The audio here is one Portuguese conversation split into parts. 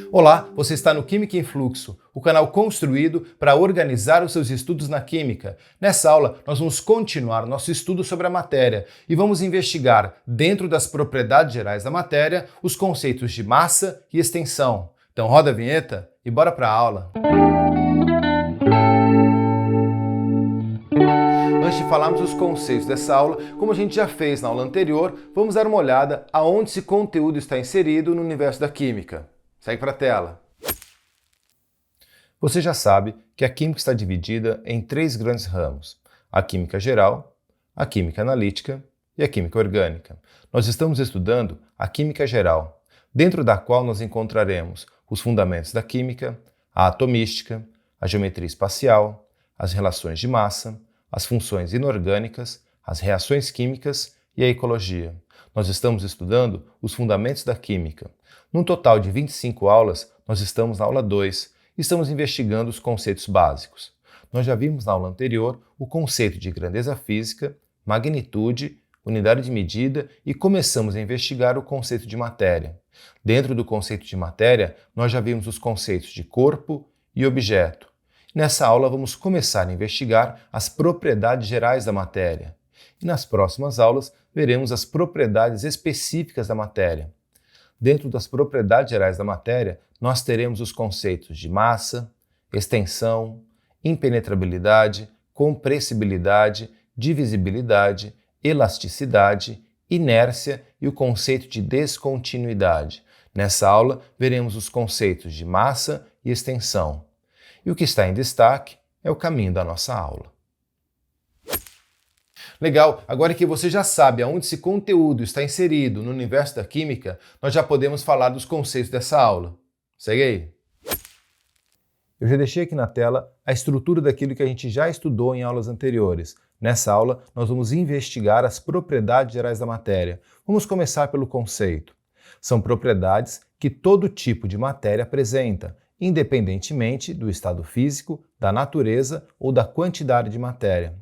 Olá, você está no Química em Fluxo, o canal construído para organizar os seus estudos na química. Nessa aula, nós vamos continuar nosso estudo sobre a matéria e vamos investigar, dentro das propriedades gerais da matéria, os conceitos de massa e extensão. Então roda a vinheta e bora para a aula! Antes de falarmos os conceitos dessa aula, como a gente já fez na aula anterior, vamos dar uma olhada aonde esse conteúdo está inserido no universo da química. Segue para a tela. Você já sabe que a química está dividida em três grandes ramos: a química geral, a química analítica e a química orgânica. Nós estamos estudando a química geral, dentro da qual nós encontraremos os fundamentos da química, a atomística, a geometria espacial, as relações de massa, as funções inorgânicas, as reações químicas e a ecologia. Nós estamos estudando os fundamentos da química. Num total de 25 aulas, nós estamos na aula 2 e estamos investigando os conceitos básicos. Nós já vimos na aula anterior o conceito de grandeza física, magnitude, unidade de medida e começamos a investigar o conceito de matéria. Dentro do conceito de matéria, nós já vimos os conceitos de corpo e objeto. Nessa aula, vamos começar a investigar as propriedades gerais da matéria. E nas próximas aulas, veremos as propriedades específicas da matéria. Dentro das propriedades gerais da matéria, nós teremos os conceitos de massa, extensão, impenetrabilidade, compressibilidade, divisibilidade, elasticidade, inércia e o conceito de descontinuidade. Nessa aula, veremos os conceitos de massa e extensão. E o que está em destaque é o caminho da nossa aula. Legal, agora que você já sabe aonde esse conteúdo está inserido no universo da química, nós já podemos falar dos conceitos dessa aula. Segue aí! Eu já deixei aqui na tela a estrutura daquilo que a gente já estudou em aulas anteriores. Nessa aula, nós vamos investigar as propriedades gerais da matéria. Vamos começar pelo conceito. São propriedades que todo tipo de matéria apresenta, independentemente do estado físico, da natureza ou da quantidade de matéria.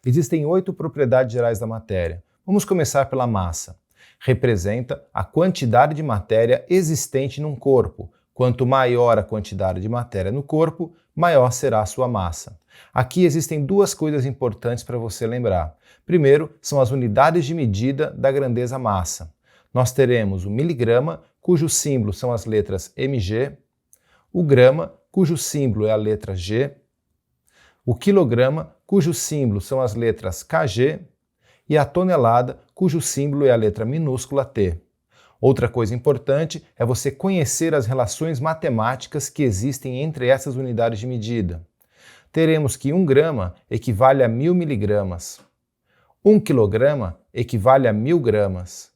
Existem 8 propriedades gerais da matéria. Vamos começar pela massa. Representa a quantidade de matéria existente num corpo. Quanto maior a quantidade de matéria no corpo, maior será a sua massa. Aqui existem duas coisas importantes para você lembrar. Primeiro, são as unidades de medida da grandeza massa. Nós teremos o miligrama, cujo símbolo são as letras mg, o grama, cujo símbolo é a letra G, o quilograma, cujo símbolo são as letras kg, e a tonelada, cujo símbolo é a letra minúscula t. Outra coisa importante é você conhecer as relações matemáticas que existem entre essas unidades de medida. Teremos que 1 grama equivale a 1000 miligramas, 1 quilograma equivale a 1000 gramas,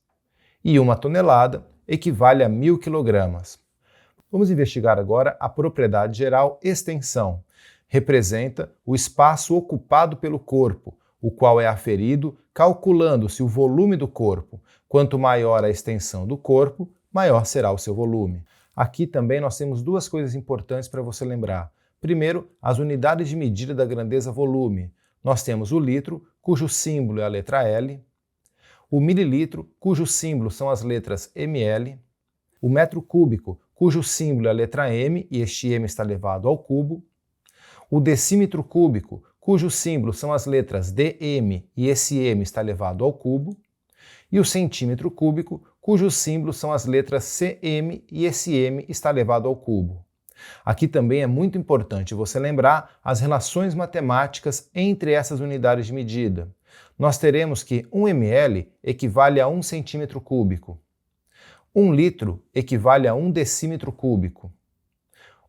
e 1 tonelada equivale a 1000 quilogramas. Vamos investigar agora a propriedade geral extensão. Representa o espaço ocupado pelo corpo, o qual é aferido calculando-se o volume do corpo. Quanto maior a extensão do corpo, maior será o seu volume. Aqui também nós temos duas coisas importantes para você lembrar. Primeiro, as unidades de medida da grandeza volume. Nós temos o litro, cujo símbolo é a letra L, o mililitro, cujo símbolo são as letras ml, o metro cúbico, cujo símbolo é a letra m e este m está elevado ao cubo, o decímetro cúbico, cujo símbolo são as letras dm e esse m está elevado ao cubo, e o centímetro cúbico, cujo símbolo são as letras cm e esse m está elevado ao cubo. Aqui também é muito importante você lembrar as relações matemáticas entre essas unidades de medida. Nós teremos que 1 ml equivale a 1 centímetro cúbico. 1 litro equivale a 1 decímetro cúbico.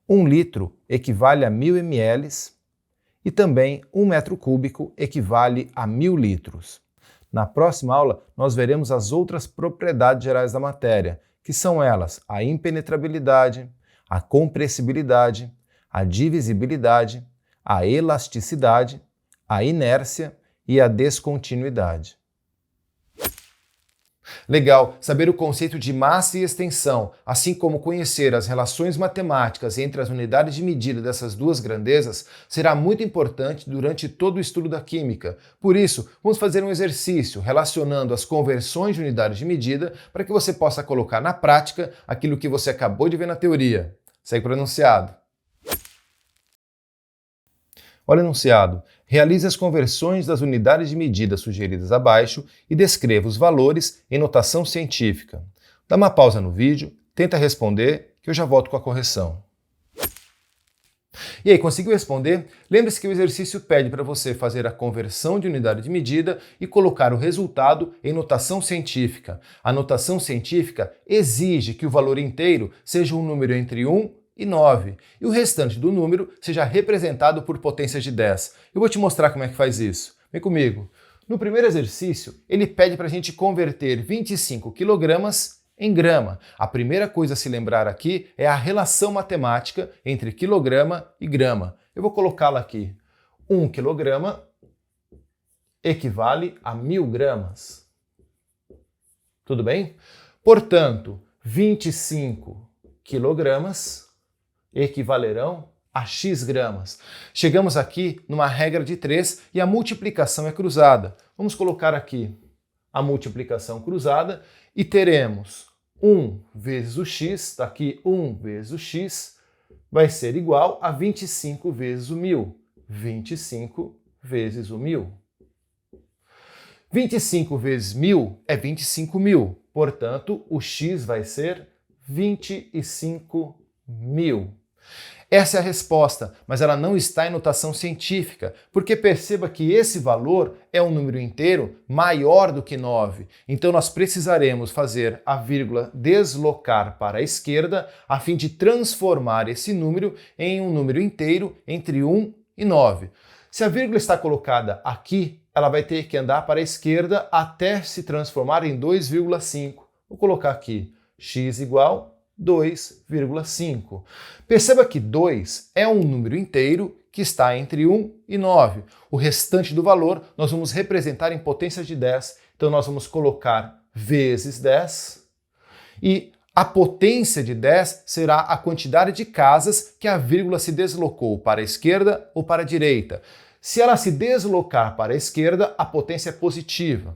1 litro equivale a 1000 ml e também 1 metro cúbico equivale a 1000 litros. Na próxima aula, nós veremos as outras propriedades gerais da matéria, que são elas a impenetrabilidade, a compressibilidade, a divisibilidade, a elasticidade, a inércia e a descontinuidade. Legal, saber o conceito de massa e extensão, assim como conhecer as relações matemáticas entre as unidades de medida dessas duas grandezas, será muito importante durante todo o estudo da química. Por isso, vamos fazer um exercício relacionando as conversões de unidades de medida para que você possa colocar na prática aquilo que você acabou de ver na teoria. Segue para o enunciado. Olha o enunciado. Realize as conversões das unidades de medida sugeridas abaixo e descreva os valores em notação científica. Dá uma pausa no vídeo, tenta responder, que eu já volto com a correção. E aí, conseguiu responder? Lembre-se que o exercício pede para você fazer a conversão de unidade de medida e colocar o resultado em notação científica. A notação científica exige que o valor inteiro seja um número entre 1 e 9, e o restante do número seja representado por potências de 10. Eu vou te mostrar como é que faz isso. Vem comigo. No primeiro exercício, ele pede para a gente converter 25 kg em grama. A primeira coisa a se lembrar aqui é a relação matemática entre quilograma e grama. Eu vou colocá-la aqui. 1 kg equivale a 1000 gramas. Tudo bem? Portanto, 25 quilogramas equivalerão a x gramas. Chegamos aqui numa regra de 3 e a multiplicação é cruzada. Vamos colocar aqui a multiplicação cruzada e teremos 1 vezes o x, está aqui 1 vezes o x, vai ser igual a 25 vezes o 1000. 25 vezes o 1000. 25 vezes 1000 é 25.000. Portanto, o x vai ser 25.000. Essa é a resposta, mas ela não está em notação científica, porque perceba que esse valor é um número inteiro maior do que 9. Então nós precisaremos fazer a vírgula deslocar para a esquerda a fim de transformar esse número em um número inteiro entre 1 e 9. Se a vírgula está colocada aqui, ela vai ter que andar para a esquerda até se transformar em 2,5. Vou colocar aqui x igual 2,5. Perceba que 2 é um número inteiro que está entre 1 e 9. O restante do valor nós vamos representar em potências de 10. Então nós vamos colocar vezes 10 e a potência de 10 será a quantidade de casas que a vírgula se deslocou para a esquerda ou para a direita. Se ela se deslocar para a esquerda, a potência é positiva.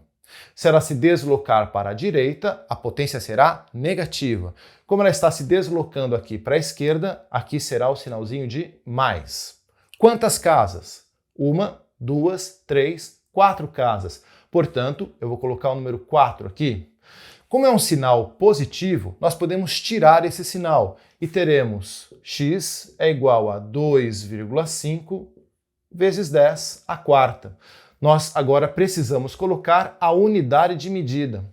Se ela se deslocar para a direita, a potência será negativa. Como ela está se deslocando aqui para a esquerda, aqui será o sinalzinho de mais. Quantas casas? 1, 2, 3, 4 casas. Portanto, eu vou colocar o número 4 aqui. Como é um sinal positivo, nós podemos tirar esse sinal e teremos x é igual a 2,5 vezes 10 à quarta. Nós agora precisamos colocar a unidade de medida.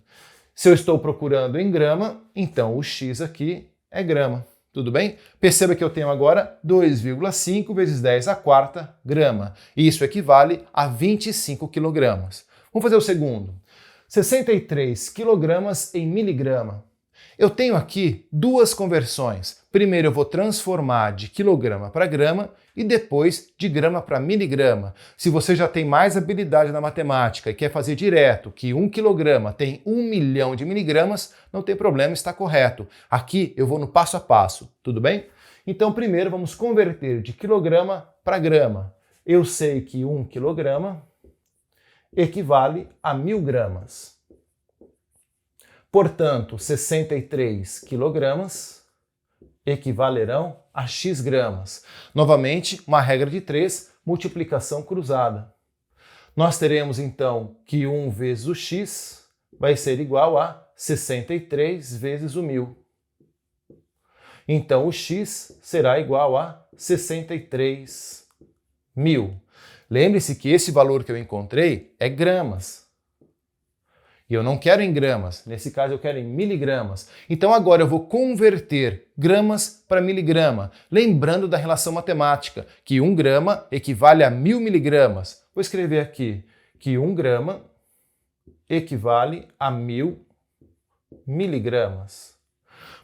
Se eu estou procurando em grama, então o x aqui é grama. Tudo bem? Perceba que eu tenho agora 2,5 vezes 10 à quarta grama. E isso equivale a 25 quilogramas. Vamos fazer o segundo. 63 quilogramas em miligrama. Eu tenho aqui duas conversões. Primeiro eu vou transformar de quilograma para grama e depois de grama para miligrama. Se você já tem mais habilidade na matemática e quer fazer direto que 1 quilograma tem 1 milhão de miligramas, não tem problema, está correto. Aqui eu vou no passo a passo, tudo bem? Então primeiro vamos converter de quilograma para grama. Eu sei que 1 quilograma equivale a 1000 gramas. Portanto, 63 quilogramas equivalerão a x gramas. Novamente, uma regra de 3, multiplicação cruzada. Nós teremos então que 1 vezes o x vai ser igual a 63 vezes o 1000. Então o x será igual a 63.000. Lembre-se que esse valor que eu encontrei é gramas. E eu não quero em gramas, nesse caso eu quero em miligramas. Então agora eu vou converter gramas para miligrama, lembrando da relação matemática, que 1 grama equivale a 1000 miligramas. Vou escrever aqui que 1 grama equivale a 1000 miligramas.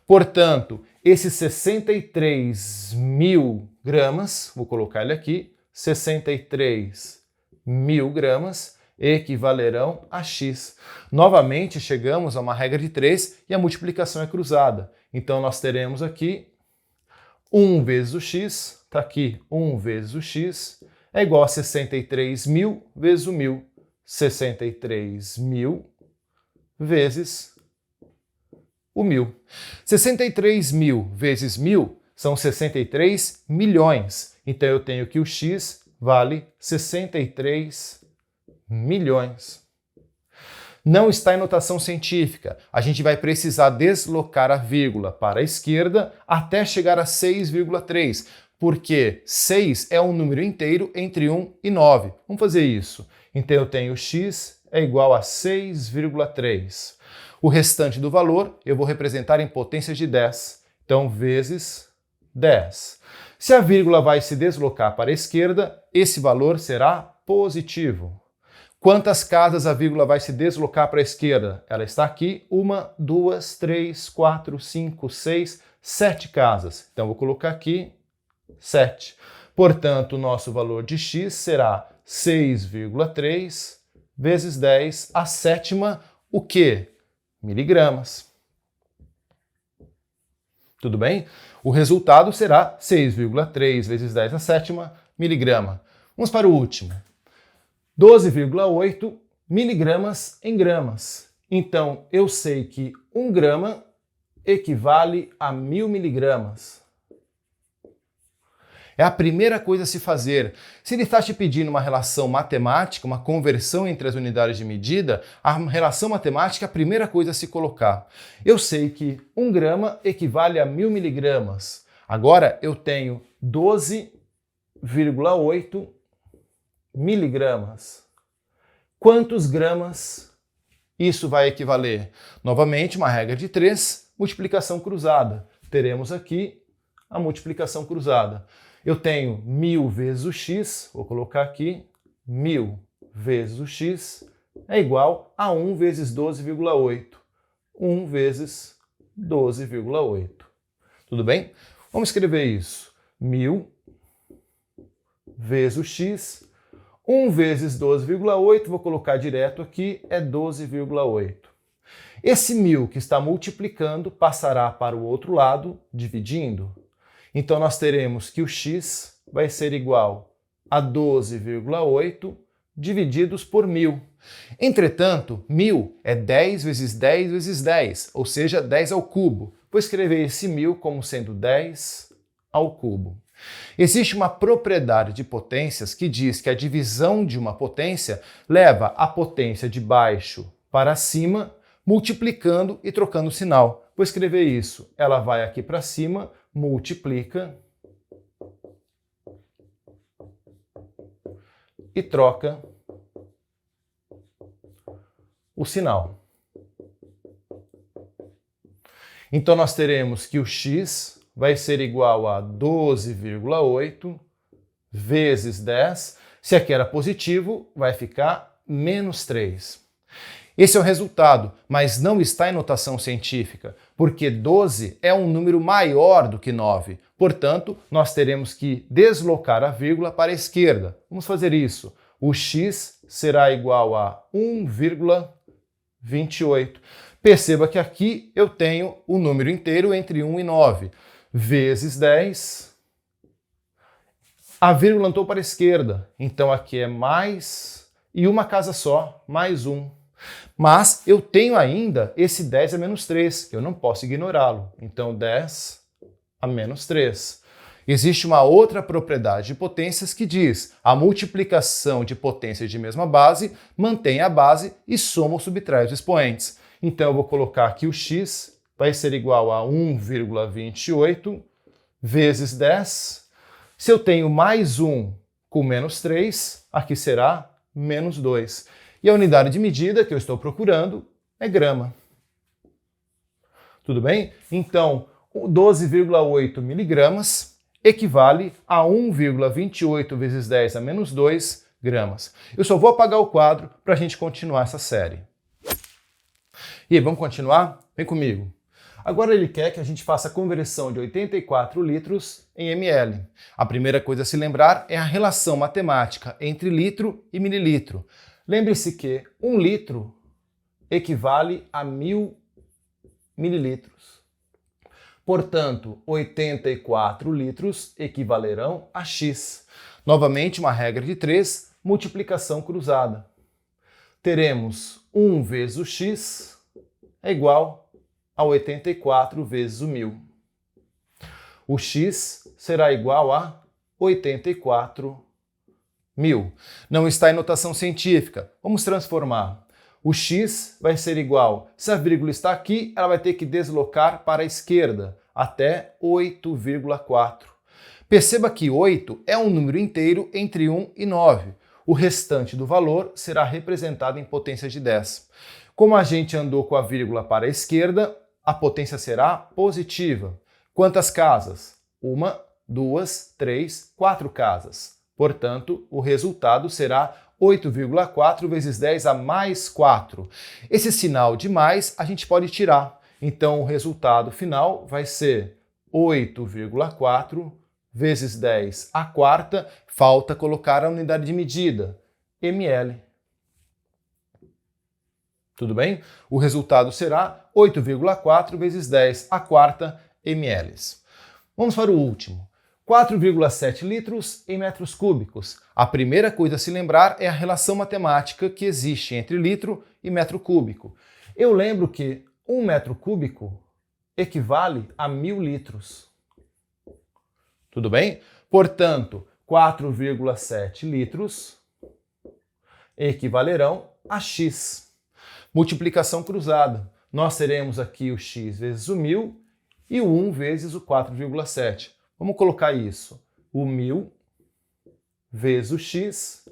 Portanto, esses 63.000 gramas, vou colocar ele aqui, 63.000 gramas, equivalerão a x. Novamente, chegamos a uma regra de 3 e a multiplicação é cruzada. Então, nós teremos aqui 1 vezes o x, está aqui 1 vezes o x, é igual a 63.000 vezes o 1000. 63.000 vezes o 1000. 63.000 vezes 1000 são 63 milhões. Então eu tenho que o x vale 63 milhões. Não está em notação científica. A gente vai precisar deslocar a vírgula para a esquerda até chegar a 6,3, porque 6 é um número inteiro entre 1 e 9. Vamos fazer isso. Então eu tenho x é igual a 6,3. O restante do valor eu vou representar em potências de 10. Então, vezes 10. Se a vírgula vai se deslocar para a esquerda, esse valor será positivo. Quantas casas a vírgula vai se deslocar para a esquerda? Ela está aqui, 1, 2, 3, 4, 5, 6, 7 casas. Então, vou colocar aqui 7. Portanto, o nosso valor de x será 6,3 vezes 10 a sétima, o quê? Miligramas. Tudo bem? O resultado será 6,3 vezes 10 a sétima miligrama. Vamos para o último. 12,8 miligramas em gramas. Então, eu sei que 1 grama equivale a 1000 miligramas. É a primeira coisa a se fazer. Se ele está te pedindo uma relação matemática, uma conversão entre as unidades de medida, a relação matemática é a primeira coisa a se colocar. Eu sei que 1 grama equivale a 1000 miligramas. Agora eu tenho 12,8 miligramas. Quantos gramas isso vai equivaler? Novamente, uma regra de 3, multiplicação cruzada. Teremos aqui a multiplicação cruzada. Eu tenho 1000 vezes o x, vou colocar aqui, 1000 vezes o x é igual a 1 vezes 12,8. 1 vezes 12,8. Tudo bem? Vamos escrever isso. 1000 vezes o x, 1 vezes 12,8, vou colocar direto aqui, é 12,8. Esse 1000 que está multiplicando passará para o outro lado, dividindo. Então, nós teremos que o x vai ser igual a 12,8 divididos por 1000. Entretanto, 1000 é 10 vezes 10 vezes 10, ou seja, 10 ao cubo. Vou escrever esse 1000 como sendo 10 ao cubo. Existe uma propriedade de potências que diz que a divisão de uma potência leva a potência de baixo para cima, multiplicando e trocando o sinal. Vou escrever isso. Ela vai aqui para cima, multiplica e troca o sinal. Então, nós teremos que o x vai ser igual a 12,8 vezes 10. Se aqui era positivo, vai ficar menos 3. Esse é o resultado, mas não está em notação científica, porque 12 é um número maior do que 9. Portanto, nós teremos que deslocar a vírgula para a esquerda. Vamos fazer isso. O x será igual a 1,28. Perceba que aqui eu tenho o número inteiro entre 1 e 9. Vezes 10. A vírgula andou para a esquerda, então aqui é mais e uma casa só, mais 1. Mas eu tenho ainda esse 10 a menos 3, que eu não posso ignorá-lo. Então, 10 a menos 3. Existe uma outra propriedade de potências que diz a multiplicação de potências de mesma base mantém a base e soma ou subtrai os expoentes. Então, eu vou colocar aqui o x vai ser igual a 1,28 vezes 10. Se eu tenho mais 1 com menos 3, aqui será menos 2. E a unidade de medida que eu estou procurando é grama. Tudo bem? Então, 12,8 miligramas equivale a 1,28 vezes 10 a menos 2 gramas. Eu só vou apagar o quadro para a gente continuar essa série. E aí, vamos continuar? Vem comigo. Agora ele quer que a gente faça a conversão de 84 litros em ml. A primeira coisa a se lembrar é a relação matemática entre litro e mililitro. Lembre-se que 1 litro equivale a 1000 mililitros. Portanto, 84 litros equivalerão a x. Novamente, uma regra de 3, multiplicação cruzada. Teremos 1 vezes o x é igual a 84 vezes o 1000. O x será igual a 84.000. Não está em notação científica. Vamos transformar. O x vai ser igual, se a vírgula está aqui, ela vai ter que deslocar para a esquerda, até 8,4. Perceba que 8 é um número inteiro entre 1 e 9. O restante do valor será representado em potência de 10. Como a gente andou com a vírgula para a esquerda, a potência será positiva. Quantas casas? 1, 2, 3, 4 casas. Portanto, o resultado será 8,4 vezes 10 a mais 4. Esse sinal de mais a gente pode tirar. Então, o resultado final vai ser 8,4 vezes 10 a quarta. Falta colocar a unidade de medida, ml. Tudo bem? O resultado será 8,4 vezes 10 a quarta ml. Vamos para o último. 4,7 litros em metros cúbicos. A primeira coisa a se lembrar é a relação matemática que existe entre litro e metro cúbico. Eu lembro que 1 metro cúbico equivale a 1000 litros. Tudo bem? Portanto, 4,7 litros equivalerão a x. Multiplicação cruzada. Nós teremos aqui o x vezes o 1000 e o 1 vezes o 4,7. Vamos colocar isso. O 1000 vezes o x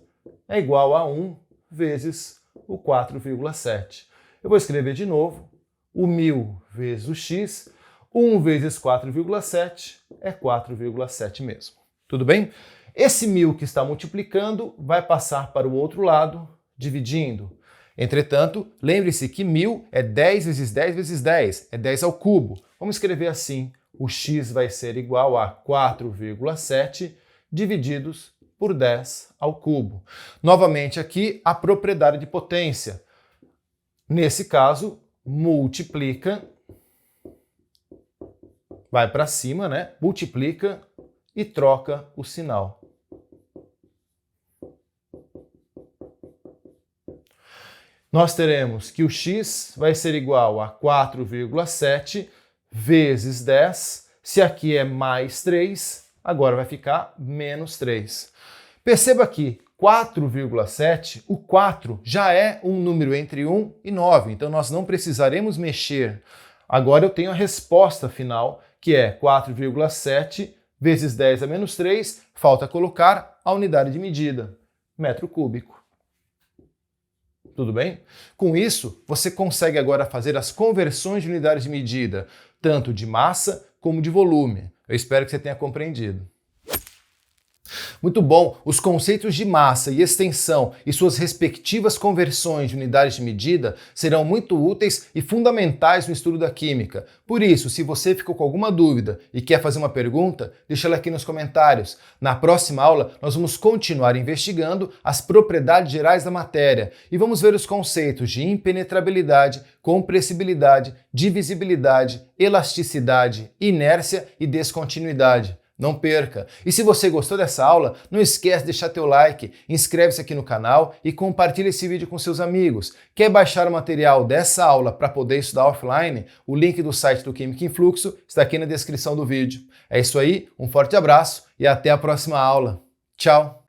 é igual a 1 vezes o 4,7. Eu vou escrever de novo. O 1000 vezes o x, 1 vezes 4,7 é 4,7 mesmo. Tudo bem? Esse 1000 que está multiplicando vai passar para o outro lado, dividindo. Entretanto, lembre-se que 1000 é 10 vezes 10 vezes 10, é 10 ao cubo. Vamos escrever assim. O x vai ser igual a 4,7 divididos por 10 ao cubo. Novamente aqui, a propriedade de potência. Nesse caso, multiplica, vai para cima, né? Multiplica e troca o sinal. Nós teremos que o x vai ser igual a 4,7 vezes 10, se aqui é mais 3, agora vai ficar menos 3. Perceba que 4,7, o 4 já é um número entre 1 e 9, então nós não precisaremos mexer. Agora eu tenho a resposta final, que é 4,7 vezes 10 a menos 3, falta colocar a unidade de medida, metro cúbico. Tudo bem? Com isso, você consegue agora fazer as conversões de unidades de medida, tanto de massa como de volume. Eu espero que você tenha compreendido. Muito bom! Os conceitos de massa e extensão e suas respectivas conversões de unidades de medida serão muito úteis e fundamentais no estudo da química. Por isso, se você ficou com alguma dúvida e quer fazer uma pergunta, deixa ela aqui nos comentários. Na próxima aula, nós vamos continuar investigando as propriedades gerais da matéria e vamos ver os conceitos de impenetrabilidade, compressibilidade, divisibilidade, elasticidade, inércia e descontinuidade. Não perca! E se você gostou dessa aula, não esquece de deixar teu like, inscreve-se aqui no canal e compartilha esse vídeo com seus amigos. Quer baixar o material dessa aula para poder estudar offline? O link do site do Química em Fluxo está aqui na descrição do vídeo. É isso aí, um forte abraço e até a próxima aula. Tchau!